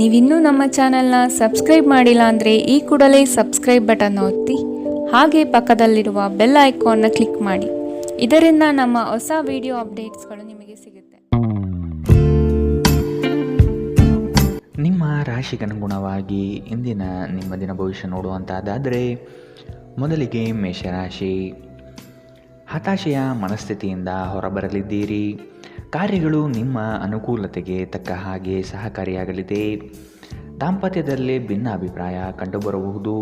ನೀವಿನ್ನೂ ನಮ್ಮ ಚಾನೆಲ್ನ ಸಬ್ಸ್ಕ್ರೈಬ್ ಮಾಡಿಲ್ಲ ಅಂದರೆ ಈ ಕೂಡಲೇ ಸಬ್ಸ್ಕ್ರೈಬ್ ಬಟನ್ ಒತ್ತಿ ಹಾಗೆ ಪಕ್ಕದಲ್ಲಿರುವ ಬೆಲ್ ಐಕಾನ್ನ ಕ್ಲಿಕ್ ಮಾಡಿ. ಇದರಿಂದ ನಮ್ಮ ಹೊಸ ವಿಡಿಯೋ ಅಪ್ಡೇಟ್ಸ್ಗಳು ನಿಮಗೆ ಸಿಗುತ್ತೆ. ನಿಮ್ಮ ರಾಶಿಗನುಗುಣವಾಗಿ ಇಂದಿನ ನಿಮ್ಮ ದಿನ ಭವಿಷ್ಯ ನೋಡುವಂತಾದರೆ ಮೊದಲಿಗೆ ಮೇಷರಾಶಿ. ಹತಾಶೆಯ ಮನಸ್ಥಿತಿಯಿಂದ ಹೊರಬರಲಿದ್ದೀರಿ. ಕಾರ್ಯಗಳು ನಿಮ್ಮ ಅನುಕೂಲತೆಗೆ ತಕ್ಕ ಹಾಗೆ ಸಹಕಾರಿಯಾಗಲಿದೆ. ದಾಂಪತ್ಯದಲ್ಲಿ ಭಿನ್ನಾಭಿಪ್ರಾಯ ಕಂಡುಬರಬಹುದು.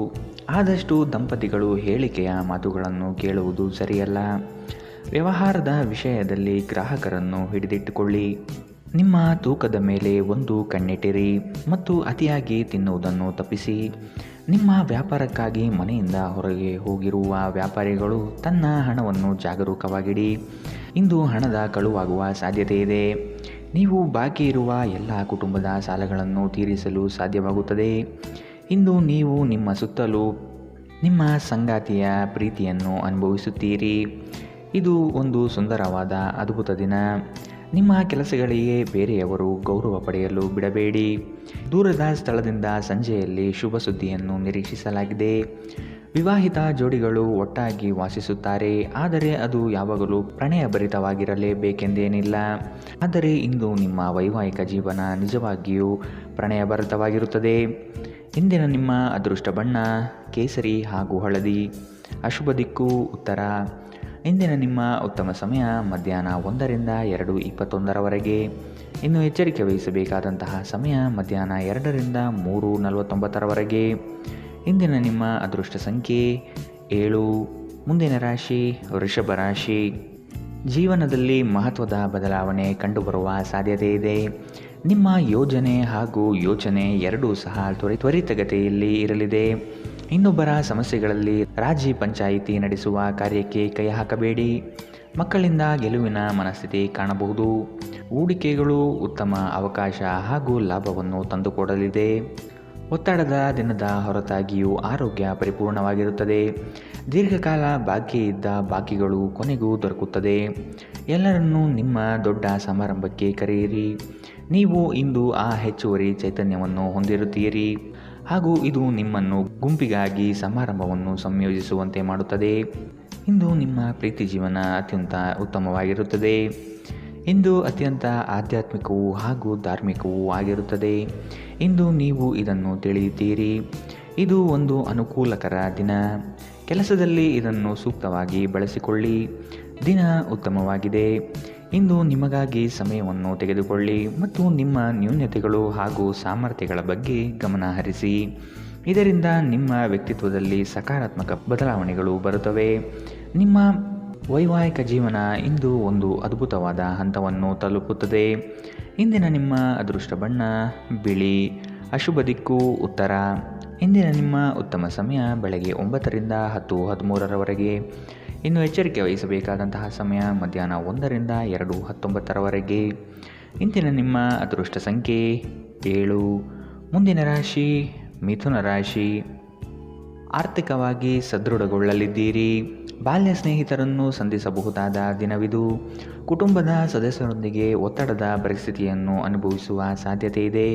ಆದಷ್ಟು ದಂಪತಿಗಳು ಹೇಳಿಕೆಯ ಮಾತುಗಳನ್ನು ಕೇಳುವುದು ಸರಿಯಲ್ಲ. ವ್ಯವಹಾರದ ವಿಷಯದಲ್ಲಿ ಗ್ರಾಹಕರನ್ನು ಹಿಡಿದಿಟ್ಟುಕೊಳ್ಳಿ. ನಿಮ್ಮ ತೂಕದ ಮೇಲೆ ಒಂದು ಕಣ್ಣಿಟ್ಟಿರಿ ಮತ್ತು ಅತಿಯಾಗಿ ತಿನ್ನುವುದನ್ನು ತಪ್ಪಿಸಿ. ನಿಮ್ಮ ವ್ಯಾಪಾರಕ್ಕಾಗಿ ಮನೆಯಿಂದ ಹೊರಗೆ ಹೋಗಿರುವ ವ್ಯಾಪಾರಿಗಳು ತನ್ನ ಹಣವನ್ನು ಜಾಗರೂಕವಾಗಿಡಿ. ಇಂದು ಹಣದ ಕಳುವಾಗುವ ಸಾಧ್ಯತೆ ಇದೆ. ನೀವು ಬಾಕಿ ಇರುವ ಎಲ್ಲ ಕುಟುಂಬದ ಸಾಲಗಳನ್ನು ತೀರಿಸಲು ಸಾಧ್ಯವಾಗುತ್ತದೆ. ಇಂದು ನೀವು ನಿಮ್ಮ ಸುತ್ತಲೂ ನಿಮ್ಮ ಸಂಗಾತಿಯ ಪ್ರೀತಿಯನ್ನು ಅನುಭವಿಸುತ್ತೀರಿ. ಇದು ಒಂದು ಸುಂದರವಾದ ಅದ್ಭುತ ದಿನ. ನಿಮ್ಮ ಕೆಲಸಗಳಿಗೆ ಬೇರೆಯವರು ಗೌರವ ಪಡೆಯಲು ಬಿಡಬೇಡಿ. ದೂರದ ಸ್ಥಳದಿಂದ ಸಂಜೆಯಲ್ಲಿ ಶುಭ ಸುದ್ದಿಯನ್ನು ನಿರೀಕ್ಷಿಸಲಾಗಿದೆ. ವಿವಾಹಿತ ಜೋಡಿಗಳು ಒಟ್ಟಾಗಿ ವಾಸಿಸುತ್ತಾರೆ, ಆದರೆ ಅದು ಯಾವಾಗಲೂ ಪ್ರಣಯಭರಿತವಾಗಿರಲೇಬೇಕೆಂದೇನಿಲ್ಲ. ಆದರೆ ಇಂದು ನಿಮ್ಮ ವೈವಾಹಿಕ ಜೀವನ ನಿಜವಾಗಿಯೂ ಪ್ರಣಯಭರಿತವಾಗಿರುತ್ತದೆ. ಇಂದಿನ ನಿಮ್ಮ ಅದೃಷ್ಟ ಬಣ್ಣ ಕೇಸರಿ ಹಾಗೂ ಹಳದಿ. ಅಶುಭ ದಿಕ್ಕು ಉತ್ತರ. ಇಂದಿನ ನಿಮ್ಮ ಉತ್ತಮ ಸಮಯ ಮಧ್ಯಾಹ್ನ 1ರಿಂದ 2:21 ಇನ್ನು ಎಚ್ಚರಿಕೆ ವಹಿಸಬೇಕಾದಂತಹ ಸಮಯ ಮಧ್ಯಾಹ್ನ 2ರಿಂದ 3:49 ಇಂದಿನ ನಿಮ್ಮ ಅದೃಷ್ಟ ಸಂಖ್ಯೆ 7. ಮುಂದಿನ ರಾಶಿ ವೃಷಭ ರಾಶಿ. ಜೀವನದಲ್ಲಿ ಮಹತ್ವದ ಬದಲಾವಣೆ ಕಂಡುಬರುವ ಸಾಧ್ಯತೆ ಇದೆ. ನಿಮ್ಮ ಯೋಜನೆ ಹಾಗೂ ಯೋಚನೆ ಎರಡೂ ಸಹ ತ್ವರಿತಗತಿಯಲ್ಲಿ ಇರಲಿದೆ. ಇನ್ನೊಬ್ಬರ ಸಮಸ್ಯೆಗಳಲ್ಲಿ ರಾಜಿ ಪಂಚಾಯಿತಿ ನಡೆಸುವ ಕಾರ್ಯಕ್ಕೆ ಕೈ ಹಾಕಬೇಡಿ. ಮಕ್ಕಳಿಂದ ಗೆಲುವಿನ ಮನಸ್ಥಿತಿ ಕಾಣಬಹುದು. ಹೂಡಿಕೆಗಳು ಉತ್ತಮ ಅವಕಾಶ ಹಾಗೂ ಲಾಭವನ್ನು ತಂದುಕೊಡಲಿದೆ. ಒತ್ತಡದ ದಿನದ ಹೊರತಾಗಿಯೂ ಆರೋಗ್ಯ ಪರಿಪೂರ್ಣವಾಗಿರುತ್ತದೆ. ದೀರ್ಘಕಾಲ ಬಾಕಿ ಇದ್ದ ಬಾಕಿಗಳು ಕೊನೆಗೂ ದೊರಕುತ್ತದೆ. ಎಲ್ಲರನ್ನೂ ನಿಮ್ಮ ದೊಡ್ಡ ಸಮಾರಂಭಕ್ಕೆ ಕರೆಯಿರಿ. ನೀವು ಇಂದು ಆ ಹೆಚ್ಚುವರಿ ಚೈತನ್ಯವನ್ನು ಹೊಂದಿರುತ್ತೀರಿ ಹಾಗೂ ಇದು ನಿಮ್ಮನ್ನು ಗುಂಪಿಗಾಗಿ ಸಮಾರಂಭವನ್ನು ಸಂಯೋಜಿಸುವಂತೆ ಮಾಡುತ್ತದೆ. ಇಂದು ನಿಮ್ಮ ಪ್ರೀತಿ ಜೀವನ ಅತ್ಯಂತ ಉತ್ತಮವಾಗಿರುತ್ತದೆ. ಇಂದು ಅತ್ಯಂತ ಆಧ್ಯಾತ್ಮಿಕವೂ ಹಾಗೂ ಧಾರ್ಮಿಕವೂ ಆಗಿರುತ್ತದೆ. ಇಂದು ನೀವು ಇದನ್ನು ತಿಳಿಯುತ್ತೀರಿ. ಇದು ಒಂದು ಅನುಕೂಲಕರ ದಿನ. ಕೆಲಸದಲ್ಲಿ ಇದನ್ನು ಸೂಕ್ತವಾಗಿ ಬಳಸಿಕೊಳ್ಳಿ. ದಿನ ಉತ್ತಮವಾಗಿದೆ. ಇಂದು ನಿಮಗಾಗಿ ಸಮಯವನ್ನು ತೆಗೆದುಕೊಳ್ಳಿ ಮತ್ತು ನಿಮ್ಮ ನ್ಯೂನತೆಗಳು ಹಾಗೂ ಸಾಮರ್ಥ್ಯಗಳ ಬಗ್ಗೆ ಗಮನ ಹರಿಸಿ. ಇದರಿಂದ ನಿಮ್ಮ ವ್ಯಕ್ತಿತ್ವದಲ್ಲಿ ಸಕಾರಾತ್ಮಕ ಬದಲಾವಣೆಗಳು ಬರುತ್ತವೆ. ನಿಮ್ಮ ವೈವಾಹಿಕ ಜೀವನ ಇಂದು ಒಂದು ಅದ್ಭುತವಾದ ಹಂತವನ್ನು ತಲುಪುತ್ತದೆ. ಇಂದಿನ ನಿಮ್ಮ ಅದೃಷ್ಟ ಬಣ್ಣ ಬಿಳಿ. ಅಶುಭ ದಿಕ್ಕು ಉತ್ತರ. ಇಂದಿನ ನಿಮ್ಮ ಉತ್ತಮ ಸಮಯ ಬೆಳಗ್ಗೆ 9ರಿಂದ 10:13 ಇನ್ನು ಎಚ್ಚರಿಕೆ ವಹಿಸಬೇಕಾದಂತಹ ಸಮಯ ಮಧ್ಯಾಹ್ನ 1ರಿಂದ 2:19 ಇಂದಿನ ನಿಮ್ಮ ಅದೃಷ್ಟ ಸಂಖ್ಯೆ 7. ಮುಂದಿನ ರಾಶಿ ಮಿಥುನ ರಾಶಿ. ಆರ್ಥಿಕವಾಗಿ ಸದೃಢಗೊಳ್ಳಲಿದ್ದೀರಿ. ಬಾಲ್ಯ ಸ್ನೇಹಿತರನ್ನು ಸಂಧಿಸಬಹುದಾದ ದಿನವಿದು. ಕುಟುಂಬದ ಸದಸ್ಯರೊಂದಿಗೆ ಒತ್ತಡದ ಪರಿಸ್ಥಿತಿಯನ್ನು ಅನುಭವಿಸುವ ಸಾಧ್ಯತೆ ಇದೆ.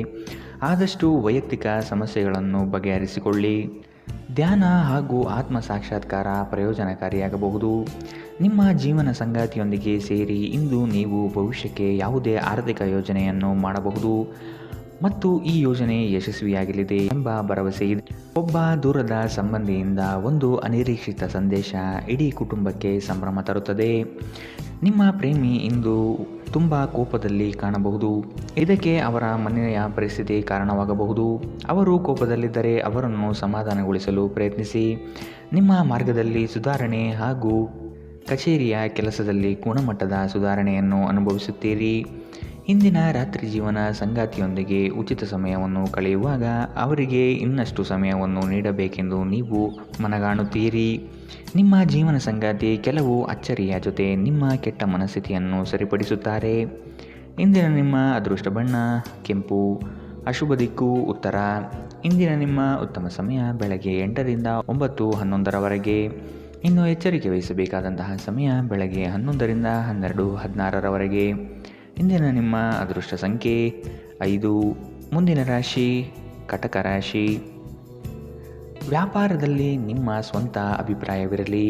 ಆದಷ್ಟು ವೈಯಕ್ತಿಕ ಸಮಸ್ಯೆಗಳನ್ನು ಬಗೆಹರಿಸಿಕೊಳ್ಳಿ. ಧ್ಯಾನ ಹಾಗೂ ಆತ್ಮ ಸಾಕ್ಷಾತ್ಕಾರ ಪ್ರಯೋಜನಕಾರಿಯಾಗಬಹುದು. ನಿಮ್ಮ ಜೀವನ ಸಂಗಾತಿಯೊಂದಿಗೆ ಸೇರಿ ಇಂದು ನೀವು ಭವಿಷ್ಯಕ್ಕೆ ಯಾವುದೇ ಆರ್ಥಿಕ ಯೋಜನೆಯನ್ನು ಮಾಡಬಹುದು ಮತ್ತು ಈ ಯೋಜನೆ ಯಶಸ್ವಿಯಾಗಲಿದೆ ಎಂಬ ಭರವಸೆ ಇದೆ. ಒಬ್ಬ ದೂರದ ಸಂಬಂಧಿಯಿಂದ ಒಂದು ಅನಿರೀಕ್ಷಿತ ಸಂದೇಶ ಇಡೀ ಕುಟುಂಬಕ್ಕೆ ಸಂಭ್ರಮ ತರುತ್ತದೆ. ನಿಮ್ಮ ಪ್ರೇಮಿ ಇಂದು ತುಂಬ ಕೋಪದಲ್ಲಿ ಕಾಣಬಹುದು. ಇದಕ್ಕೆ ಅವರ ಮನೆಯ ಪರಿಸ್ಥಿತಿ ಕಾರಣವಾಗಬಹುದು. ಅವರು ಕೋಪದಲ್ಲಿದ್ದರೆ ಅವರನ್ನು ಸಮಾಧಾನಗೊಳಿಸಲು ಪ್ರಯತ್ನಿಸಿ. ನಿಮ್ಮ ಮಾರ್ಗದಲ್ಲಿ ಸುಧಾರಣೆ ಹಾಗೂ ಕಚೇರಿಯ ಕೆಲಸದಲ್ಲಿ ಗುಣಮಟ್ಟದ ಸುಧಾರಣೆಯನ್ನು ಅನುಭವಿಸುತ್ತೀರಿ. ಇಂದಿನ ರಾತ್ರಿ ಜೀವನ ಸಂಗಾತಿಯೊಂದಿಗೆ ಉಚಿತ ಸಮಯವನ್ನು ಕಳೆಯುವಾಗ ಅವರಿಗೆ ಇನ್ನಷ್ಟು ಸಮಯವನ್ನು ನೀಡಬೇಕೆಂದು ನೀವು ಮನಗಾಣುತ್ತೀರಿ. ನಿಮ್ಮ ಜೀವನ ಸಂಗಾತಿ ಕೆಲವು ಅಚ್ಚರಿಯ ಜೊತೆ ನಿಮ್ಮ ಕೆಟ್ಟ ಮನಸ್ಥಿತಿಯನ್ನು ಸರಿಪಡಿಸುತ್ತಾರೆ. ಇಂದಿನ ನಿಮ್ಮ ಅದೃಷ್ಟ ಬಣ್ಣ ಕೆಂಪು. ಅಶುಭ ದಿಕ್ಕು ಉತ್ತರ. ಇಂದಿನ ನಿಮ್ಮ ಉತ್ತಮ ಸಮಯ ಬೆಳಗ್ಗೆ 8ರಿಂದ 9:11 ಇನ್ನು ಎಚ್ಚರಿಕೆ ವಹಿಸಬೇಕಾದಂತಹ ಸಮಯ ಬೆಳಗ್ಗೆ 11ರಿಂದ 12:16 ಇಂದಿನ ನಿಮ್ಮ ಅದೃಷ್ಟ ಸಂಖ್ಯೆ 5. ಮುಂದಿನ ರಾಶಿ ಕಟಕ ರಾಶಿ. ವ್ಯಾಪಾರದಲ್ಲಿ ನಿಮ್ಮ ಸ್ವಂತ ಅಭಿಪ್ರಾಯವಿರಲಿ.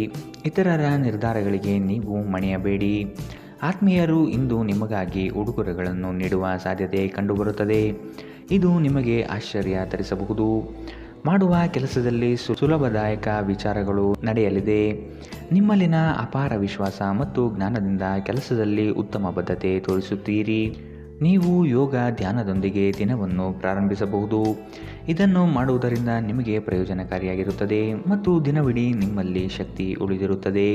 ಇತರರ ನಿರ್ಧಾರಗಳಿಗೆ ನೀವು ಮಣಿಯಬೇಡಿ. ಆತ್ಮೀಯರು ಇಂದು ನಿಮಗಾಗಿ ಉಡುಗೊರೆಗಳನ್ನು ನೀಡುವ ಸಾಧ್ಯತೆ ಕಂಡುಬರುತ್ತದೆ. ಇದು ನಿಮಗೆ ಆಶ್ಚರ್ಯ ತರಿಸಬಹುದು. ಮಾಡುವ ಕೆಲಸದಲ್ಲಿ ಸುಲಭದಾಯಕ ವಿಚಾರಗಳು ನಡೆಯಲಿದೆ. ನಿಮ್ಮಲ್ಲಿನ ಅಪಾರ ವಿಶ್ವಾಸ ಮತ್ತು ಜ್ಞಾನದಿಂದ ಕೆಲಸದಲ್ಲಿ ಉತ್ತಮ ಬದ್ಧತೆ ತೋರಿಸುತ್ತೀರಿ. ನೀವು ಯೋಗ ಧ್ಯಾನದೊಂದಿಗೆ ದಿನವನ್ನು ಪ್ರಾರಂಭಿಸಬಹುದು. ಇದನ್ನು ಮಾಡುವುದರಿಂದ ನಿಮಗೆ ಪ್ರಯೋಜನಕಾರಿಯಾಗಿರುತ್ತದೆ ಮತ್ತು ದಿನವಿಡೀ ನಿಮ್ಮಲ್ಲಿ ಶಕ್ತಿ ಉಳಿದಿರುತ್ತದೆ.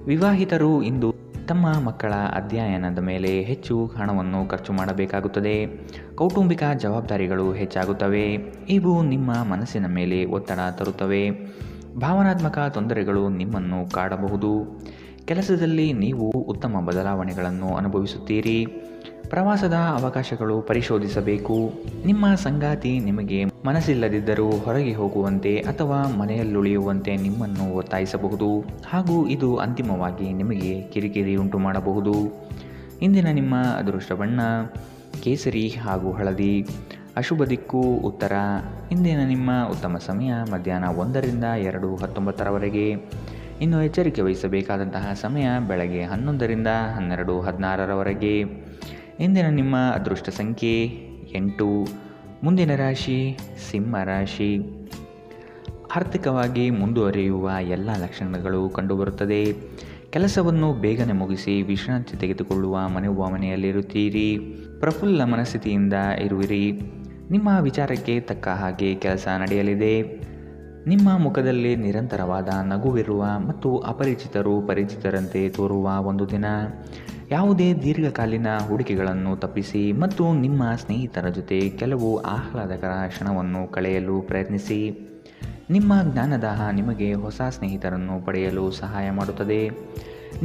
ವಿವಾಹಿತರು ಇಂದು ತಮ್ಮ ಮಕ್ಕಳ ಅಧ್ಯಯನದ ಮೇಲೆ ಹೆಚ್ಚು ಹಣವನ್ನು ಖರ್ಚು ಮಾಡಬೇಕಾಗುತ್ತದೆ. ಕೌಟುಂಬಿಕ ಜವಾಬ್ದಾರಿಗಳು ಹೆಚ್ಚಾಗುತ್ತವೆ. ಇವು ನಿಮ್ಮ ಮನಸ್ಸಿನ ಮೇಲೆ ಒತ್ತಡ ತರುತ್ತವೆ. ಭಾವನಾತ್ಮಕ ತೊಂದರೆಗಳು ನಿಮ್ಮನ್ನು ಕಾಡಬಹುದು. ಕೆಲಸದಲ್ಲಿ ನೀವು ಉತ್ತಮ ಬದಲಾವಣೆಗಳನ್ನು ಅನುಭವಿಸುತ್ತೀರಿ. ಪ್ರವಾಸದ ಅವಕಾಶಗಳು ಪರಿಶೋಧಿಸಬೇಕು. ನಿಮ್ಮ ಸಂಗಾತಿ ನಿಮಗೆ ಮನಸ್ಸಿಲ್ಲದಿದ್ದರೂ ಹೊರಗೆ ಹೋಗುವಂತೆ ಅಥವಾ ಮನೆಯಲ್ಲುಳಿಯುವಂತೆ ನಿಮ್ಮನ್ನು ಒತ್ತಾಯಿಸಬಹುದು ಹಾಗೂ ಇದು ಅಂತಿಮವಾಗಿ ನಿಮಗೆ ಕಿರಿಕಿರಿ ಉಂಟು ಮಾಡಬಹುದು. ಇಂದಿನ ನಿಮ್ಮ ಅದೃಷ್ಟ ಬಣ್ಣ ಕೇಸರಿ ಹಾಗೂ ಹಳದಿ. ಅಶುಭ ದಿಕ್ಕು ಉತ್ತರ. ಇಂದಿನ ನಿಮ್ಮ ಉತ್ತಮ ಸಮಯ ಮಧ್ಯಾಹ್ನ 1ರಿಂದ 2:19 ಇನ್ನು ಎಚ್ಚರಿಕೆ ವಹಿಸಬೇಕಾದಂತಹ ಸಮಯ ಬೆಳಗ್ಗೆ 11ರಿಂದ 12:16 ಇಂದಿನ ನಿಮ್ಮ ಅದೃಷ್ಟ ಸಂಖ್ಯೆ 8. ಮುಂದಿನ ರಾಶಿ ಸಿಂಹ ರಾಶಿ. ಆರ್ಥಿಕವಾಗಿ ಮುಂದುವರಿಯುವ ಎಲ್ಲ ಲಕ್ಷಣಗಳು ಕಂಡುಬರುತ್ತದೆ. ಕೆಲಸವನ್ನು ಬೇಗನೆ ಮುಗಿಸಿ ವಿಶ್ರಾಂತಿ ತೆಗೆದುಕೊಳ್ಳುವ ಮನೋಭಾವನೆಯಲ್ಲಿರುತ್ತೀರಿ. ಪ್ರಫುಲ್ಲ ಮನಸ್ಥಿತಿಯಿಂದ ಇರುವಿರಿ. ನಿಮ್ಮ ವಿಚಾರಕ್ಕೆ ತಕ್ಕ ಹಾಗೆ ಕೆಲಸ ನಡೆಯಲಿದೆ. ನಿಮ್ಮ ಮುಖದಲ್ಲಿ ನಿರಂತರವಾದ ನಗುವಿರುವ ಮತ್ತು ಅಪರಿಚಿತರು ಪರಿಚಿತರಂತೆ ತೋರುವ ಒಂದು ದಿನ. ಯಾವುದೇ ದೀರ್ಘಕಾಲೀನ ಹೂಡಿಕೆಗಳನ್ನು ತಪ್ಪಿಸಿ ಮತ್ತು ನಿಮ್ಮ ಸ್ನೇಹಿತರ ಜೊತೆ ಕೆಲವು ಆಹ್ಲಾದಕರ ಕ್ಷಣವನ್ನು ಕಳೆಯಲು ಪ್ರಯತ್ನಿಸಿ. ನಿಮ್ಮ ಜ್ಞಾನದಾಹ ನಿಮಗೆ ಹೊಸ ಸ್ನೇಹಿತರನ್ನು ಪಡೆಯಲು ಸಹಾಯ ಮಾಡುತ್ತದೆ.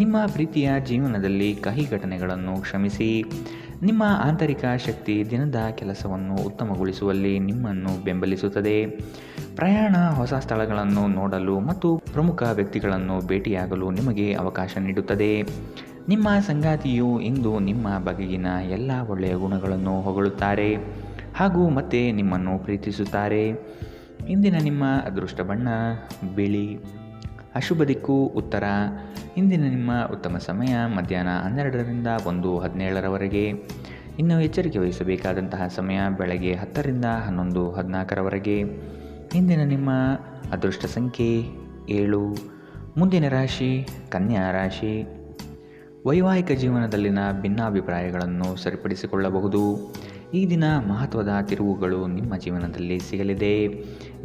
ನಿಮ್ಮ ಪ್ರೀತಿಯ ಜೀವನದಲ್ಲಿ ಕಹಿ ಘಟನೆಗಳನ್ನು ಕ್ಷಮಿಸಿ. ನಿಮ್ಮ ಆಂತರಿಕ ಶಕ್ತಿ ದಿನದ ಕೆಲಸವನ್ನು ಉತ್ತಮಗೊಳಿಸುವಲ್ಲಿ ನಿಮ್ಮನ್ನು ಬೆಂಬಲಿಸುತ್ತದೆ. ಪ್ರಯಾಣ ಹೊಸ ಸ್ಥಳಗಳನ್ನು ನೋಡಲು ಮತ್ತು ಪ್ರಮುಖ ವ್ಯಕ್ತಿಗಳನ್ನು ಭೇಟಿಯಾಗಲು ನಿಮಗೆ ಅವಕಾಶ ನೀಡುತ್ತದೆ. ನಿಮ್ಮ ಸಂಗಾತಿಯು ಇಂದು ನಿಮ್ಮ ಬಗೆಗಿನ ಎಲ್ಲ ಒಳ್ಳೆಯ ಗುಣಗಳನ್ನು ಹೊಗಳುತ್ತಾರೆ ಹಾಗೂ ಮತ್ತೆ ನಿಮ್ಮನ್ನು ಪ್ರೀತಿಸುತ್ತಾರೆ. ಇಂದಿನ ನಿಮ್ಮ ಅದೃಷ್ಟ ಬಣ್ಣ ಬಿಳಿ. ಅಶುಭ ದಿಕ್ಕು ಉತ್ತರ. ಇಂದಿನ ನಿಮ್ಮ ಉತ್ತಮ ಸಮಯ ಮಧ್ಯಾಹ್ನ 12ರಿಂದ 1:17 ಇನ್ನು ಎಚ್ಚರಿಕೆ ವಹಿಸಬೇಕಾದಂತಹ ಸಮಯ ಬೆಳಗ್ಗೆ 10ರಿಂದ 11:14 ಇಂದಿನ ನಿಮ್ಮ ಅದೃಷ್ಟ ಸಂಖ್ಯೆ 7. ಮುಂದಿನ ರಾಶಿ ಕನ್ಯಾ ರಾಶಿ. ವೈವಾಹಿಕ ಜೀವನದಲ್ಲಿನ ಭಿನ್ನಾಭಿಪ್ರಾಯಗಳನ್ನು ಸರಿಪಡಿಸಿಕೊಳ್ಳಬಹುದು. ಈ ದಿನ ಮಹತ್ವದ ತಿರುವುಗಳು ನಿಮ್ಮ ಜೀವನದಲ್ಲಿ ಸಿಗಲಿದೆ.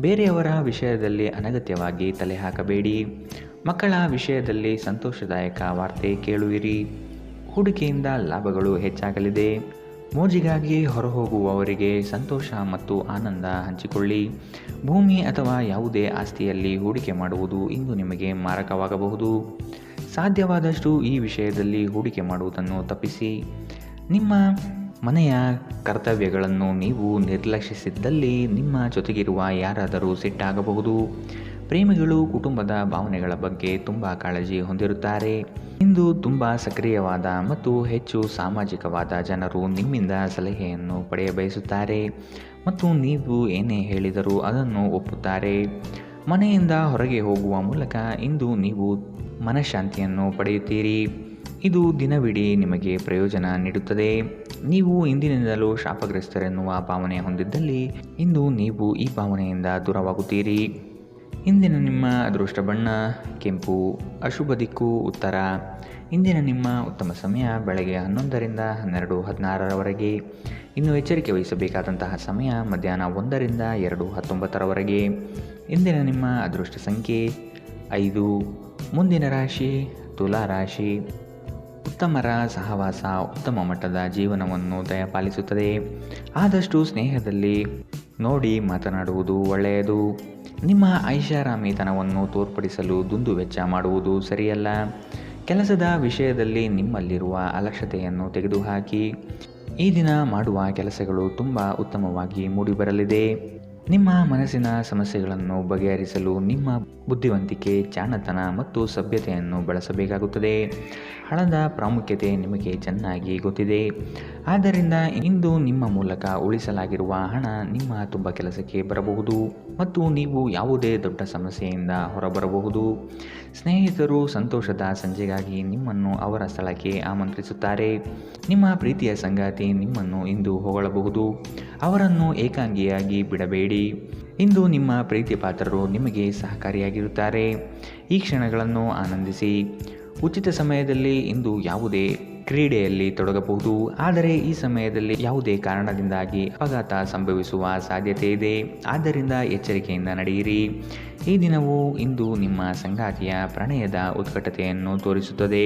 ಬೇರೆಯವರ ವಿಷಯದಲ್ಲಿ ಅನಗತ್ಯವಾಗಿ ತಲೆ ಹಾಕಬೇಡಿ. ಮಕ್ಕಳ ವಿಷಯದಲ್ಲಿ ಸಂತೋಷದಾಯಕ ವಾರ್ತೆ ಕೇಳುವಿರಿ. ಹೂಡಿಕೆಯಿಂದ ಲಾಭಗಳು ಹೆಚ್ಚಾಗಲಿದೆ. ಮೋಜಿಗಾಗಿ ಹೊರಹೋಗುವವರಿಗೆ ಸಂತೋಷ ಮತ್ತು ಆನಂದ ಹಂಚಿಕೊಳ್ಳಿ. ಭೂಮಿ ಅಥವಾ ಯಾವುದೇ ಆಸ್ತಿಯಲ್ಲಿ ಹೂಡಿಕೆ ಮಾಡುವುದು ಇಂದು ನಿಮಗೆ ಮಾರಕವಾಗಬಹುದು. ಸಾಧ್ಯವಾದಷ್ಟು ಈ ವಿಷಯದಲ್ಲಿ ಹೂಡಿಕೆ ಮಾಡುವುದನ್ನು ತಪ್ಪಿಸಿ. ನಿಮ್ಮ ಮನೆಯ ಕರ್ತವ್ಯಗಳನ್ನು ನೀವು ನಿರ್ಲಕ್ಷಿಸಿದ್ದಲ್ಲಿ ನಿಮ್ಮ ಜೊತೆಗಿರುವ ಯಾರಾದರೂ ಸಿಟ್ಟಾಗಬಹುದು. ಪ್ರೇಮಿಗಳು ಕುಟುಂಬದ ಭಾವನೆಗಳ ಬಗ್ಗೆ ತುಂಬ ಕಾಳಜಿ ಹೊಂದಿರುತ್ತಾರೆ. ಇಂದು ತುಂಬ ಸಕ್ರಿಯವಾದ ಮತ್ತು ಹೆಚ್ಚು ಸಾಮಾಜಿಕವಾದ ಜನರು ನಿಮ್ಮಿಂದ ಸಲಹೆಯನ್ನು ಪಡೆಯಬಯಸುತ್ತಾರೆ ಮತ್ತು ನೀವು ಏನೇ ಹೇಳಿದರೂ ಅದನ್ನು ಒಪ್ಪುತ್ತಾರೆ. ಮನೆಯಿಂದ ಹೊರಗೆ ಹೋಗುವ ಮೂಲಕ ಇಂದು ನೀವು ಮನಃಶಾಂತಿಯನ್ನು ಪಡೆಯುತ್ತೀರಿ. ಇದು ದಿನವಿಡೀ ನಿಮಗೆ ಪ್ರಯೋಜನ ನೀಡುತ್ತದೆ. ನೀವು ಇಂದಿನಿಂದಲೂ ಶಾಪಗ್ರಸ್ತರೆನ್ನುವ ಭಾವನೆ ಹೊಂದಿದ್ದಲ್ಲಿ ಇಂದು ನೀವು ಈ ಭಾವನೆಯಿಂದ ದೂರವಾಗುತ್ತೀರಿ. ಇಂದಿನ ನಿಮ್ಮ ಅದೃಷ್ಟ ಬಣ್ಣ ಕೆಂಪು. ಅಶುಭ ದಿಕ್ಕು ಉತ್ತರ. ಇಂದಿನ ನಿಮ್ಮ ಉತ್ತಮ ಸಮಯ ಬೆಳಗ್ಗೆ 11ರಿಂದ 12:16 ಇನ್ನು ಎಚ್ಚರಿಕೆ ವಹಿಸಬೇಕಾದಂತಹ ಸಮಯ ಮಧ್ಯಾಹ್ನ 1ರಿಂದ 2:19 ಇಂದಿನ ನಿಮ್ಮ ಅದೃಷ್ಟ ಸಂಖ್ಯೆ 5. ಮುಂದಿನ ರಾಶಿ ತುಲಾ ರಾಶಿ. ಉತ್ತಮರ ಸಹವಾಸ ಉತ್ತಮ ಮಟ್ಟದ ಜೀವನವನ್ನು ದಯಪಾಲಿಸುತ್ತದೆ. ಆದಷ್ಟು ಸ್ನೇಹದಲ್ಲಿ ನೋಡಿ ಮಾತನಾಡುವುದು ಒಳ್ಳೆಯದು. ನಿಮ್ಮ ಐಷಾರಾಮಿತನವನ್ನು ತೋರ್ಪಡಿಸಲು ದುಂದುವೆಚ್ಚ ಮಾಡುವುದು ಸರಿಯಲ್ಲ. ಕೆಲಸದ ವಿಷಯದಲ್ಲಿ ನಿಮ್ಮಲ್ಲಿರುವ ಅಲಕ್ಷ್ಯತೆಯನ್ನು ತೆಗೆದುಹಾಕಿ. ಈ ದಿನ ಮಾಡುವ ಕೆಲಸಗಳು ತುಂಬ ಉತ್ತಮವಾಗಿ ಮೂಡಿಬರಲಿದೆ. ನಿಮ್ಮ ಮನಸ್ಸಿನ ಸಮಸ್ಯೆಗಳನ್ನು ಬಗೆಹರಿಸಲು ನಿಮ್ಮ ಬುದ್ಧಿವಂತಿಕೆ, ಜಾಣತನ ಮತ್ತು ಸಭ್ಯತೆಯನ್ನು ಬಳಸಬೇಕಾಗುತ್ತದೆ. ಹಣದ ಪ್ರಾಮುಖ್ಯತೆ ನಿಮಗೆ ಚೆನ್ನಾಗಿ ಗೊತ್ತಿದೆ. ಆದ್ದರಿಂದ ಇಂದು ನಿಮ್ಮ ಮೂಲಕ ಉಳಿಸಲಾಗಿರುವ ಹಣ ನಿಮ್ಮ ತುಂಬ ಕೆಲಸಕ್ಕೆ ಬರಬಹುದು ಮತ್ತು ನೀವು ಯಾವುದೇ ದೊಡ್ಡ ಸಮಸ್ಯೆಯಿಂದ ಹೊರಬರಬಹುದು. ಸ್ನೇಹಿತರು ಸಂತೋಷದ ಸಂಜೆಗಾಗಿ ನಿಮ್ಮನ್ನು ಅವರ ಸ್ಥಳಕ್ಕೆ ಆಮಂತ್ರಿಸುತ್ತಾರೆ. ನಿಮ್ಮ ಪ್ರೀತಿಯ ಸಂಗಾತಿ ನಿಮ್ಮನ್ನು ಇಂದು ಹೊಗಳಬಹುದು. ಅವರನ್ನು ಏಕಾಂಗಿಯಾಗಿ ಬಿಡಬೇಡಿ. ಇಂದು ನಿಮ್ಮ ಪ್ರೀತಿ ಪಾತ್ರರು ನಿಮಗೆ ಸಹಕಾರಿಯಾಗಿರುತ್ತಾರೆ. ಈ ಕ್ಷಣಗಳನ್ನು ಆನಂದಿಸಿ. ಉಚಿತ ಸಮಯದಲ್ಲಿ ಇಂದು ಯಾವುದೇ ಕ್ರೀಡೆಯಲ್ಲಿ ತೊಡಗಬಹುದು, ಆದರೆ ಈ ಸಮಯದಲ್ಲಿ ಯಾವುದೇ ಕಾರಣದಿಂದಾಗಿ ಅಪಘಾತ ಸಂಭವಿಸುವ ಸಾಧ್ಯತೆ ಇದೆ. ಆದ್ದರಿಂದ ಎಚ್ಚರಿಕೆಯಿಂದ ನಡೆಯಿರಿ. ಈ ದಿನವು ಇಂದು ನಿಮ್ಮ ಸಂಗಾತಿಯ ಪ್ರಣಯದ ಉತ್ಕಟತೆಯನ್ನು ತೋರಿಸುತ್ತದೆ.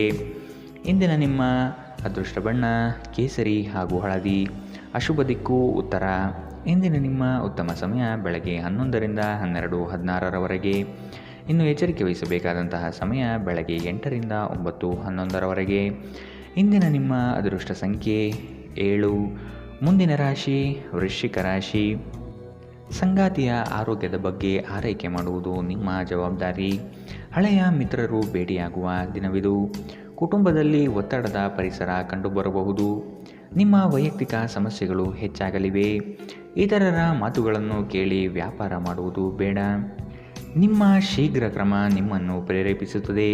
ಇಂದಿನ ನಿಮ್ಮ ಅದೃಷ್ಟ ಬಣ್ಣ ಕೇಸರಿ ಹಾಗೂ ಹಳದಿ. ಅಶುಭ ದಿಕ್ಕು ಉತ್ತರ. ಇಂದಿನ ನಿಮ್ಮ ಉತ್ತಮ ಸಮಯ ಬೆಳಗ್ಗೆ 11ರಿಂದ 12:16ರವರೆಗೆ. ಇನ್ನು ಎಚ್ಚರಿಕೆ ವಹಿಸಬೇಕಾದಂತಹ ಸಮಯ ಬೆಳಗ್ಗೆ 8ರಿಂದ 9:11ರವರೆಗೆ. ಇಂದಿನ ನಿಮ್ಮ ಅದೃಷ್ಟ ಸಂಖ್ಯೆ 7. ಮುಂದಿನ ರಾಶಿ ವೃಶ್ಚಿಕ ರಾಶಿ. ಸಂಗಾತಿಯ ಆರೋಗ್ಯದ ಬಗ್ಗೆ ಆರೈಕೆ ಮಾಡುವುದು ನಿಮ್ಮ ಜವಾಬ್ದಾರಿ. ಹಳೆಯ ಮಿತ್ರರು ಭೇಟಿಯಾಗುವ ದಿನವಿದು. ಕುಟುಂಬದಲ್ಲಿ ಒತ್ತಡದ ಪರಿಸರ ಕಂಡುಬರಬಹುದು. ನಿಮ್ಮ ವೈಯಕ್ತಿಕ ಸಮಸ್ಯೆಗಳು ಹೆಚ್ಚಾಗಲಿವೆ. ಇತರರ ಮಾತುಗಳನ್ನು ಕೇಳಿ ವ್ಯಾಪಾರ ಮಾಡುವುದು ಬೇಡ. ನಿಮ್ಮ ಶೀಘ್ರ ಕ್ರಮ ನಿಮ್ಮನ್ನು ಪ್ರೇರೇಪಿಸುತ್ತದೆ.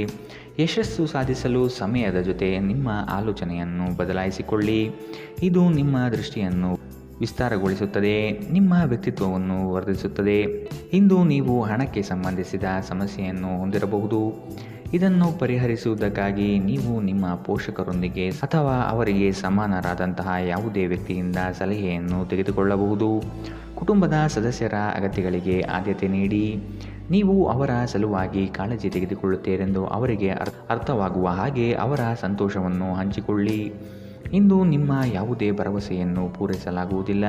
ಯಶಸ್ಸು ಸಾಧಿಸಲು ಸಮಯದ ಜೊತೆ ನಿಮ್ಮ ಆಲೋಚನೆಯನ್ನು ಬದಲಾಯಿಸಿಕೊಳ್ಳಿ. ಇದು ನಿಮ್ಮ ದೃಷ್ಟಿಯನ್ನು ವಿಸ್ತಾರಗೊಳಿಸುತ್ತದೆ, ನಿಮ್ಮ ವ್ಯಕ್ತಿತ್ವವನ್ನು ವರ್ಧಿಸುತ್ತದೆ. ಇಂದು ನೀವು ಹಣಕ್ಕೆ ಸಂಬಂಧಿಸಿದ ಸಮಸ್ಯೆಯನ್ನು ಹೊಂದಿರಬಹುದು. ಇದನ್ನು ಪರಿಹರಿಸುವುದಕ್ಕಾಗಿ ನೀವು ನಿಮ್ಮ ಪೋಷಕರೊಂದಿಗೆ ಅಥವಾ ಅವರಿಗೆ ಸಮಾನರಾದಂತಹ ಯಾವುದೇ ವ್ಯಕ್ತಿಯಿಂದ ಸಲಹೆಯನ್ನು ತೆಗೆದುಕೊಳ್ಳಬಹುದು. ಕುಟುಂಬದ ಸದಸ್ಯರ ಅಗತ್ಯಗಳಿಗೆ ಆದ್ಯತೆ ನೀಡಿ. ನೀವು ಅವರ ಸಲುವಾಗಿ ಕಾಳಜಿ ತೆಗೆದುಕೊಳ್ಳುತ್ತೀರೆಂದು ಅವರಿಗೆ ಅರ್ಥವಾಗುವ ಹಾಗೆ ಅವರ ಸಂತೋಷವನ್ನು ಹಂಚಿಕೊಳ್ಳಿ. ಇಂದು ನಿಮ್ಮ ಯಾವುದೇ ಭರವಸೆಯನ್ನು ಪೂರೈಸಲಾಗುವುದಿಲ್ಲ.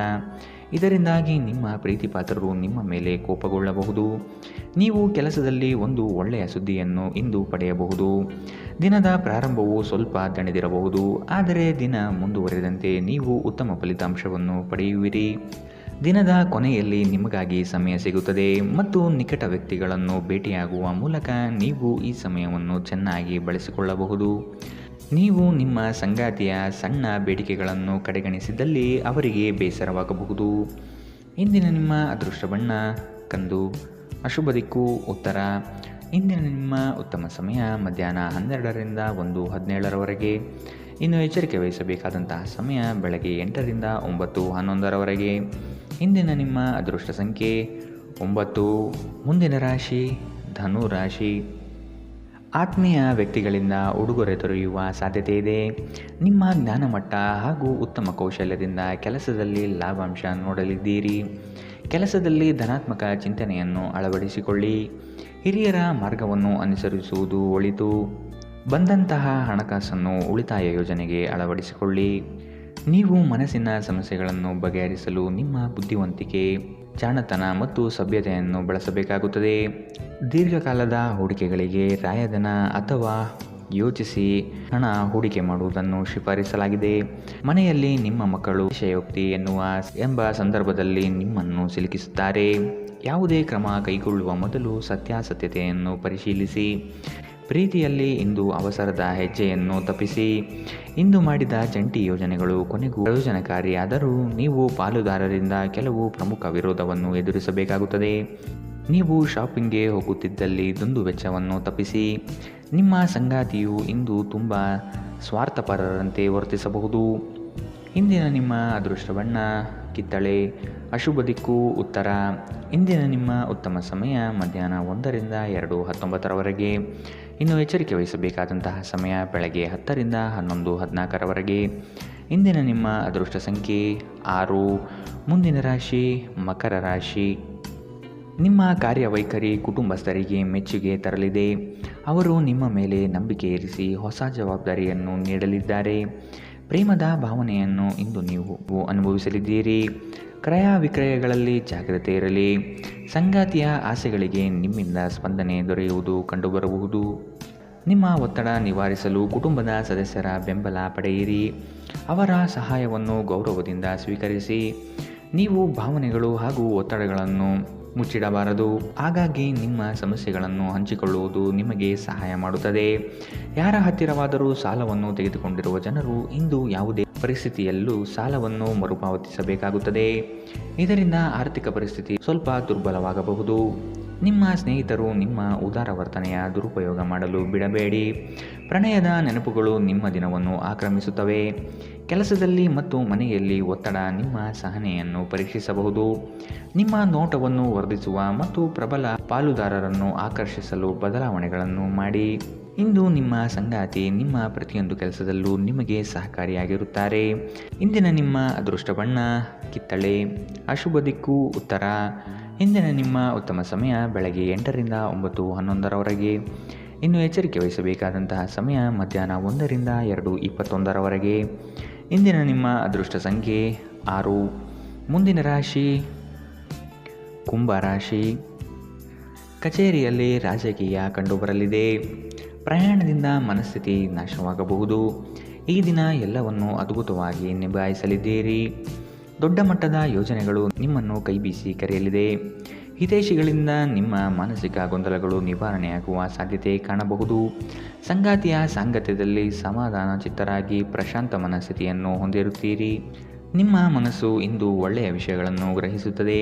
ಇದರಿಂದಾಗಿ ನಿಮ್ಮ ಪ್ರೀತಿಪಾತ್ರರು ನಿಮ್ಮ ಮೇಲೆ ಕೋಪಗೊಳ್ಳಬಹುದು. ನೀವು ಕೆಲಸದಲ್ಲಿ ಒಂದು ಒಳ್ಳೆಯ ಸುದ್ದಿಯನ್ನು ಇಂದು ಪಡೆಯಬಹುದು. ದಿನದ ಪ್ರಾರಂಭವು ಸ್ವಲ್ಪ ದಣಿದಿರಬಹುದು, ಆದರೆ ದಿನ ಮುಂದುವರೆದಂತೆ ನೀವು ಉತ್ತಮ ಫಲಿತಾಂಶವನ್ನು ಪಡೆಯುವಿರಿ. ದಿನದ ಕೊನೆಯಲ್ಲಿ ನಿಮಗಾಗಿ ಸಮಯ ಸಿಗುತ್ತದೆ ಮತ್ತು ನಿಕಟ ವ್ಯಕ್ತಿಗಳನ್ನು ಭೇಟಿಯಾಗುವ ಮೂಲಕ ನೀವು ಈ ಸಮಯವನ್ನು ಚೆನ್ನಾಗಿ ಬಳಸಿಕೊಳ್ಳಬಹುದು. ನೀವು ನಿಮ್ಮ ಸಂಗಾತಿಯ ಸಣ್ಣ ಬೇಡಿಕೆಗಳನ್ನು ಕಡೆಗಣಿಸಿದಲ್ಲಿ ಅವರಿಗೆ ಬೇಸರವಾಗಬಹುದು. ಇಂದಿನ ನಿಮ್ಮ ಅದೃಷ್ಟ ಬಣ್ಣ ಕಂದು. ಅಶುಭ ದಿಕ್ಕು ಉತ್ತರ. ಇಂದಿನ ನಿಮ್ಮ ಉತ್ತಮ ಸಮಯ ಮಧ್ಯಾಹ್ನ 12ರಿಂದ 1:17ರವರೆಗೆ. ಇನ್ನು ಎಚ್ಚರಿಕೆ ವಹಿಸಬೇಕಾದಂತಹ ಸಮಯ ಬೆಳಗ್ಗೆ 8ರಿಂದ 9:11ರವರೆಗೆ. ಇಂದಿನ ನಿಮ್ಮ ಅದೃಷ್ಟ ಸಂಖ್ಯೆ 9. ಮುಂದಿನ ರಾಶಿ ಧನು ರಾಶಿ. ಆತ್ಮೀಯ ವ್ಯಕ್ತಿಗಳಿಂದ ಉಡುಗೊರೆ ದೊರೆಯುವ ಸಾಧ್ಯತೆ ಇದೆ. ನಿಮ್ಮ ಜ್ಞಾನಮಟ್ಟ ಹಾಗೂ ಉತ್ತಮ ಕೌಶಲ್ಯದಿಂದ ಕೆಲಸದಲ್ಲಿ ಲಾಭಾಂಶ ನೋಡಲಿದ್ದೀರಿ. ಕೆಲಸದಲ್ಲಿ ಧನಾತ್ಮಕ ಚಿಂತನೆಯನ್ನು ಅಳವಡಿಸಿಕೊಳ್ಳಿ. ಹಿರಿಯರ ಮಾರ್ಗವನ್ನು ಅನುಸರಿಸುವುದು ಒಳಿತು. ಬಂದಂತಹ ಹಣಕಾಸನ್ನು ಉಳಿತಾಯ ಯೋಜನೆಗೆ ಅಳವಡಿಸಿಕೊಳ್ಳಿ. ನೀವು ಮನಸ್ಸಿನ ಸಮಸ್ಯೆಗಳನ್ನು ಬಗೆಹರಿಸಲು ನಿಮ್ಮ ಬುದ್ಧಿವಂತಿಕೆ, ಜಾಣತನ ಮತ್ತು ಸಭ್ಯತೆಯನ್ನು ಬಳಸಬೇಕಾಗುತ್ತದೆ. ದೀರ್ಘಕಾಲದ ಹೂಡಿಕೆಗಳಿಗೆ ರಾಯಧನ ಅಥವಾ ಯೋಚಿಸಿ ಹಣ ಹೂಡಿಕೆ ಮಾಡುವುದನ್ನು ಶಿಫಾರಿಸಲಾಗಿದೆ. ಮನೆಯಲ್ಲಿ ನಿಮ್ಮ ಮಕ್ಕಳು ಅತಿಶಯೋಕ್ತಿ ಎಂಬ ಸಂದರ್ಭದಲ್ಲಿ ನಿಮ್ಮನ್ನು ಸಿಲುಕಿಸುತ್ತಾರೆ. ಯಾವುದೇ ಕ್ರಮ ಕೈಗೊಳ್ಳುವ ಮೊದಲು ಸತ್ಯಾಸತ್ಯತೆಯನ್ನು ಪರಿಶೀಲಿಸಿ. ಪ್ರೀತಿಯಲ್ಲಿ ಇಂದು ಅವಸರದ ಹೆಜ್ಜೆಯನ್ನು ತಪ್ಪಿಸಿ. ಇಂದು ಮಾಡಿದ ಜಂಟಿ ಯೋಜನೆಗಳು ಕೊನೆಗೂ ಪ್ರಯೋಜನಕಾರಿಯಾದರೂ ನೀವು ಪಾಲುದಾರರಿಂದ ಕೆಲವು ಪ್ರಮುಖ ವಿರೋಧವನ್ನು ಎದುರಿಸಬೇಕಾಗುತ್ತದೆ. ನೀವು ಶಾಪಿಂಗ್ಗೆ ಹೋಗುತ್ತಿದ್ದಲ್ಲಿ ದುಂದು ವೆಚ್ಚವನ್ನು ತಪ್ಪಿಸಿ. ನಿಮ್ಮ ಸಂಗಾತಿಯು ಇಂದು ತುಂಬ ಸ್ವಾರ್ಥಪರರಂತೆ ವರ್ತಿಸಬಹುದು. ಇಂದಿನ ನಿಮ್ಮ ಅದೃಷ್ಟ ಬಣ್ಣ ಕಿತ್ತಳೆ. ಅಶುಭ ದಿಕ್ಕು ಉತ್ತರ. ಇಂದಿನ ನಿಮ್ಮ ಉತ್ತಮ ಸಮಯ ಮಧ್ಯಾಹ್ನ 1ರಿಂದ 2:19ರವರೆಗೆ. ಇನ್ನು ಎಚ್ಚರಿಕೆ ವಹಿಸಬೇಕಾದಂತಹ ಸಮಯ ಬೆಳಗ್ಗೆ 10ರಿಂದ 11:14ರವರೆಗೆ. ಇಂದಿನ ನಿಮ್ಮ ಅದೃಷ್ಟ ಸಂಖ್ಯೆ 6. ಮುಂದಿನ ರಾಶಿ ಮಕರ ರಾಶಿ. ನಿಮ್ಮ ಕಾರ್ಯವೈಖರಿ ಕುಟುಂಬಸ್ಥರಿಗೆ ಮೆಚ್ಚುಗೆ ತರಲಿದೆ. ಅವರು ನಿಮ್ಮ ಮೇಲೆ ನಂಬಿಕೆ ಇರಿಸಿ ಹೊಸ ಜವಾಬ್ದಾರಿಯನ್ನು ನೀಡಲಿದ್ದಾರೆ. ಪ್ರೇಮದ ಭಾವನೆಯನ್ನು ಇಂದು ನೀವು ಅನುಭವಿಸಲಿದ್ದೀರಿ. ಕ್ರಯ ವಿಕ್ರಯಗಳಲ್ಲಿ ಜಾಗ್ರತೆ ಇರಲಿ. ಸಂಗಾತಿಯ ಆಸೆಗಳಿಗೆ ನಿಮ್ಮಿಂದ ಸ್ಪಂದನೆ ದೊರೆಯುವುದು ಕಂಡುಬರಬಹುದು. ನಿಮ್ಮ ಒತ್ತಡ ನಿವಾರಿಸಲು ಕುಟುಂಬದ ಸದಸ್ಯರ ಬೆಂಬಲ ಪಡೆಯಿರಿ. ಅವರ ಸಹಾಯವನ್ನು ಗೌರವದಿಂದ ಸ್ವೀಕರಿಸಿ. ನೀವು ಭಾವನೆಗಳು ಹಾಗೂ ಒತ್ತಡಗಳನ್ನು ಮುಚ್ಚಿಡಬಾರದು. ಹಾಗಾಗಿ ನಿಮ್ಮ ಸಮಸ್ಯೆಗಳನ್ನು ಹಂಚಿಕೊಳ್ಳುವುದು ನಿಮಗೆ ಸಹಾಯ ಮಾಡುತ್ತದೆ. ಯಾರ ಹತ್ತಿರವಾದರೂ ಸಾಲವನ್ನು ತೆಗೆದುಕೊಂಡಿರುವ ಜನರು ಇಂದು ಯಾವುದೇ ಪರಿಸ್ಥಿತಿಯಲ್ಲೂ ಸಾಲವನ್ನು ಮರುಪಾವತಿಸಬೇಕಾಗುತ್ತದೆ. ಇದರಿಂದ ಆರ್ಥಿಕ ಪರಿಸ್ಥಿತಿ ಸ್ವಲ್ಪ ದುರ್ಬಲವಾಗಬಹುದು. ನಿಮ್ಮ ಸ್ನೇಹಿತರು ನಿಮ್ಮ ಉದಾರ ವರ್ತನೆಯ ದುರುಪಯೋಗ ಮಾಡಲು ಬಿಡಬೇಡಿ. ಪ್ರಣಯದ ನೆನಪುಗಳು ನಿಮ್ಮ ದಿನವನ್ನು ಆಕ್ರಮಿಸುತ್ತವೆ. ಕೆಲಸದಲ್ಲಿ ಮತ್ತು ಮನೆಯಲ್ಲಿ ಒತ್ತಡ ನಿಮ್ಮ ಸಹನೆಯನ್ನು ಪರೀಕ್ಷಿಸಬಹುದು. ನಿಮ್ಮ ನೋಟವನ್ನು ವರ್ಧಿಸುವ ಮತ್ತು ಪ್ರಬಲ ಪಾಲುದಾರರನ್ನು ಆಕರ್ಷಿಸಲು ಬದಲಾವಣೆಗಳನ್ನು ಮಾಡಿ. ಇಂದು ನಿಮ್ಮ ಸಂಗಾತಿ ನಿಮ್ಮ ಪ್ರತಿಯೊಂದು ಕೆಲಸದಲ್ಲೂ ನಿಮಗೆ ಸಹಕಾರಿಯಾಗಿರುತ್ತಾರೆ. ಇಂದಿನ ನಿಮ್ಮ ಅದೃಷ್ಟ ಬಣ್ಣ ಕಿತ್ತಳೆ. ಅಶುಭ ದಿಕ್ಕು ಉತ್ತರ. ಇಂದಿನ ನಿಮ್ಮ ಉತ್ತಮ ಸಮಯ ಬೆಳಗ್ಗೆ 8ರಿಂದ 9:11ರವರೆಗೆ. ಇನ್ನು ಎಚ್ಚರಿಕೆ ವಹಿಸಬೇಕಾದಂತಹ ಸಮಯ ಮಧ್ಯಾಹ್ನ 1ರಿಂದ 2:21ರವರೆಗೆ. ಇಂದಿನ ನಿಮ್ಮ ಅದೃಷ್ಟ ಸಂಖ್ಯೆ 6. ಮುಂದಿನ ರಾಶಿ ಕುಂಭ ರಾಶಿ. ಕಚೇರಿಯಲ್ಲಿ ರಾಜಕೀಯ ಕಂಡುಬರಲಿದೆ. ಪ್ರಯಾಣದಿಂದ ಮನಸ್ಥಿತಿ ನಾಶವಾಗಬಹುದು. ಈ ದಿನ ಎಲ್ಲವನ್ನು ಅದ್ಭುತವಾಗಿ ನಿಭಾಯಿಸಲಿದ್ದೀರಿ. ದೊಡ್ಡ ಮಟ್ಟದ ಯೋಜನೆಗಳು ನಿಮ್ಮನ್ನು ಕೈಬೀಸಿ ಕರೆಯಲಿದೆ. ಹಿತೈಷಿಗಳಿಂದ ನಿಮ್ಮ ಮಾನಸಿಕ ಗೊಂದಲಗಳು ನಿವಾರಣೆಯಾಗುವ ಸಾಧ್ಯತೆ ಕಾಣಬಹುದು. ಸಂಗಾತಿಯ ಸಾಂಗತ್ಯದಲ್ಲಿ ಸಮಾಧಾನ ಚಿತ್ತರಾಗಿ ಪ್ರಶಾಂತ ಮನಸ್ಥಿತಿಯನ್ನು ಹೊಂದಿರುತ್ತೀರಿ. ನಿಮ್ಮ ಮನಸ್ಸು ಇಂದು ಒಳ್ಳೆಯ ವಿಷಯಗಳನ್ನು ಗ್ರಹಿಸುತ್ತದೆ.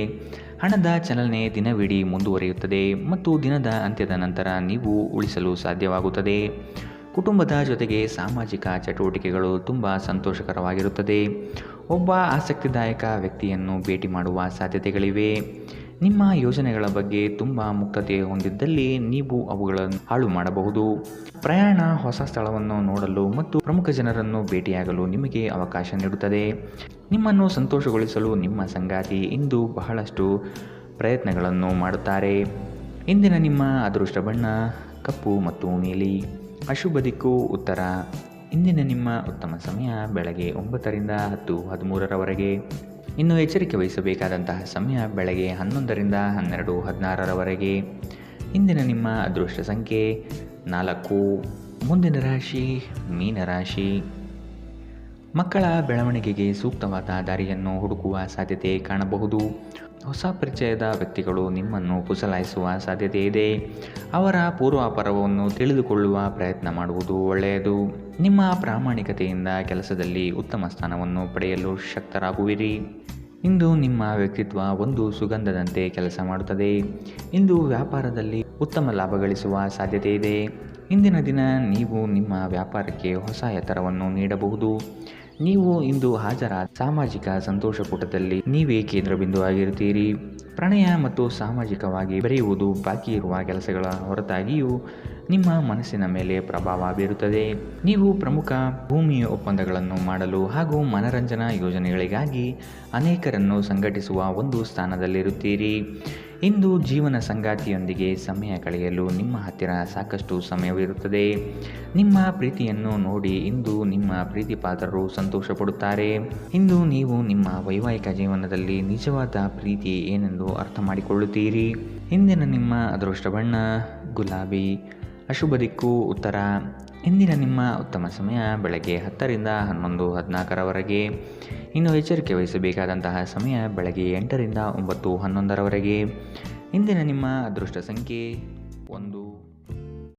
ಹಣದ ಚಲನೆ ದಿನವಿಡೀ ಮುಂದುವರಿಯುತ್ತದೆ ಮತ್ತು ದಿನದ ಅಂತ್ಯದ ನಂತರ ನೀವು ಉಳಿಸಲು ಸಾಧ್ಯವಾಗುತ್ತದೆ. ಕುಟುಂಬದ ಜೊತೆಗೆ ಸಾಮಾಜಿಕ ಚಟುವಟಿಕೆಗಳು ತುಂಬ ಸಂತೋಷಕರವಾಗಿರುತ್ತದೆ. ಒಬ್ಬ ಆಸಕ್ತಿದಾಯಕ ವ್ಯಕ್ತಿಯನ್ನು ಭೇಟಿ ಮಾಡುವ ಸಾಧ್ಯತೆಗಳಿವೆ. ನಿಮ್ಮ ಯೋಜನೆಗಳ ಬಗ್ಗೆ ತುಂಬ ಮುಕ್ತತೆ ಹೊಂದಿದ್ದಲ್ಲಿ ನೀವು ಅವುಗಳನ್ನು ಹಾಳು ಮಾಡಬಹುದು. ಪ್ರಯಾಣ ಹೊಸ ಸ್ಥಳವನ್ನು ನೋಡಲು ಮತ್ತು ಪ್ರಮುಖ ಜನರನ್ನು ಭೇಟಿಯಾಗಲು ನಿಮಗೆ ಅವಕಾಶ ನೀಡುತ್ತದೆ. ನಿಮ್ಮನ್ನು ಸಂತೋಷಗೊಳಿಸಲು ನಿಮ್ಮ ಸಂಗಾತಿ ಇಂದು ಬಹಳಷ್ಟು ಪ್ರಯತ್ನಗಳನ್ನು ಮಾಡುತ್ತಾರೆ. ಇಂದಿನ ನಿಮ್ಮ ಅದೃಷ್ಟ ಬಣ್ಣ ಕಪ್ಪು ಮತ್ತು ನೀಲಿ. ಅಶುಭ ದಿಕ್ಕು ಉತ್ತರ. ಇಂದಿನ ನಿಮ್ಮ ಉತ್ತಮ ಸಮಯ ಬೆಳಗ್ಗೆ 9ರಿಂದ 10:13ರವರೆಗೆ. ಇನ್ನು ಎಚ್ಚರಿಕೆ ವಹಿಸಬೇಕಾದಂತಹ ಸಮಯ ಬೆಳಗ್ಗೆ 11ರಿಂದ 12:16ರವರೆಗೆ. ಇಂದಿನ ನಿಮ್ಮ ಅದೃಷ್ಟ ಸಂಖ್ಯೆ 4. ಮುಂದಿನ ರಾಶಿ ಮೀನರಾಶಿ. ಮಕ್ಕಳ ಬೆಳವಣಿಗೆಗೆ ಸೂಕ್ತವಾದ ದಾರಿಯನ್ನು ಹುಡುಕುವ ಸಾಧ್ಯತೆ ಕಾಣಬಹುದು. ಹೊಸ ಪರಿಚಯದ ವ್ಯಕ್ತಿಗಳು ನಿಮ್ಮನ್ನು ಪುಸಲಾಯಿಸುವ ಸಾಧ್ಯತೆ ಇದೆ. ಅವರ ಪೂರ್ವಾಪರವನ್ನು ತಿಳಿದುಕೊಳ್ಳುವ ಪ್ರಯತ್ನ ಮಾಡುವುದು ಒಳ್ಳೆಯದು. ನಿಮ್ಮ ಪ್ರಾಮಾಣಿಕತೆಯಿಂದ ಕೆಲಸದಲ್ಲಿ ಉತ್ತಮ ಸ್ಥಾನವನ್ನು ಪಡೆಯಲು ಶಕ್ತರಾಗುವಿರಿ. ಇಂದು ನಿಮ್ಮ ವ್ಯಕ್ತಿತ್ವ ಒಂದು ಸುಗಂಧದಂತೆ ಕೆಲಸ ಮಾಡುತ್ತದೆ. ಇಂದು ವ್ಯಾಪಾರದಲ್ಲಿ ಉತ್ತಮ ಲಾಭ ಗಳಿಸುವ ಸಾಧ್ಯತೆ ಇದೆ. ಇಂದಿನ ದಿನ ನೀವು ನಿಮ್ಮ ವ್ಯಾಪಾರಕ್ಕೆ ಹೊಸ ಎತ್ತರವನ್ನು ನೀಡಬಹುದು. ನೀವು ಇಂದು ಹಾಜರಾದ ಸಾಮಾಜಿಕ ಸಂತೋಷಕೂಟದಲ್ಲಿ ನೀವೇ ಕೇಂದ್ರಬಿಂದು ಆಗಿರುತ್ತೀರಿ. ಪ್ರಣಯ ಮತ್ತು ಸಾಮಾಜಿಕವಾಗಿ ಬೆರೆಯುವುದು ಬಾಕಿ ಇರುವ ಕೆಲಸಗಳ ಹೊರತಾಗಿಯೂ ನಿಮ್ಮ ಮನಸ್ಸಿನ ಮೇಲೆ ಪ್ರಭಾವ ಬೀರುತ್ತದೆ. ನೀವು ಪ್ರಮುಖ ಭೂಮಿ ಒಪ್ಪಂದಗಳನ್ನು ಮಾಡಲು ಹಾಗೂ ಮನರಂಜನಾ ಯೋಜನೆಗಳಿಗಾಗಿ ಅನೇಕರನ್ನು ಸಂಘಟಿಸುವ ಒಂದು ಸ್ಥಾನದಲ್ಲಿರುತ್ತೀರಿ. ಇಂದು ಜೀವನ ಸಂಗಾತಿಯೊಂದಿಗೆ ಸಮಯ ಕಳೆಯಲು ನಿಮ್ಮ ಹತ್ತಿರ ಸಾಕಷ್ಟು ಸಮಯವಿರುತ್ತದೆ. ನಿಮ್ಮ ಪ್ರೀತಿಯನ್ನು ನೋಡಿ ಇಂದು ನಿಮ್ಮ ಪ್ರೀತಿಪಾತ್ರರು ಸಂತೋಷಪಡುತ್ತಾರೆ. ಇಂದು ನೀವು ನಿಮ್ಮ ವೈವಾಹಿಕ ಜೀವನದಲ್ಲಿ ನಿಜವಾದ ಪ್ರೀತಿ ಏನೆಂದು ಅರ್ಥ ಮಾಡಿಕೊಳ್ಳುತ್ತೀರಿ. ಇಂದಿನ ನಿಮ್ಮ ಅದೃಷ್ಟ ಬಣ್ಣ ಗುಲಾಬಿ. ಅಶುಭ ದಿಕ್ಕು ಉತ್ತರ. ಇಂದಿನ ನಿಮ್ಮ ಉತ್ತಮ ಸಮಯ ಬೆಳಗ್ಗೆ 10ರಿಂದ 11:14ರವರೆಗೆ. ಇನ್ನು ಎಚ್ಚರಿಕೆ ವಹಿಸಬೇಕಾದಂತಹ ಸಮಯ ಬೆಳಗ್ಗೆ 8ರಿಂದ 9:11ರವರೆಗೆ. ಇಂದಿನ ನಿಮ್ಮ ಅದೃಷ್ಟ ಸಂಖ್ಯೆ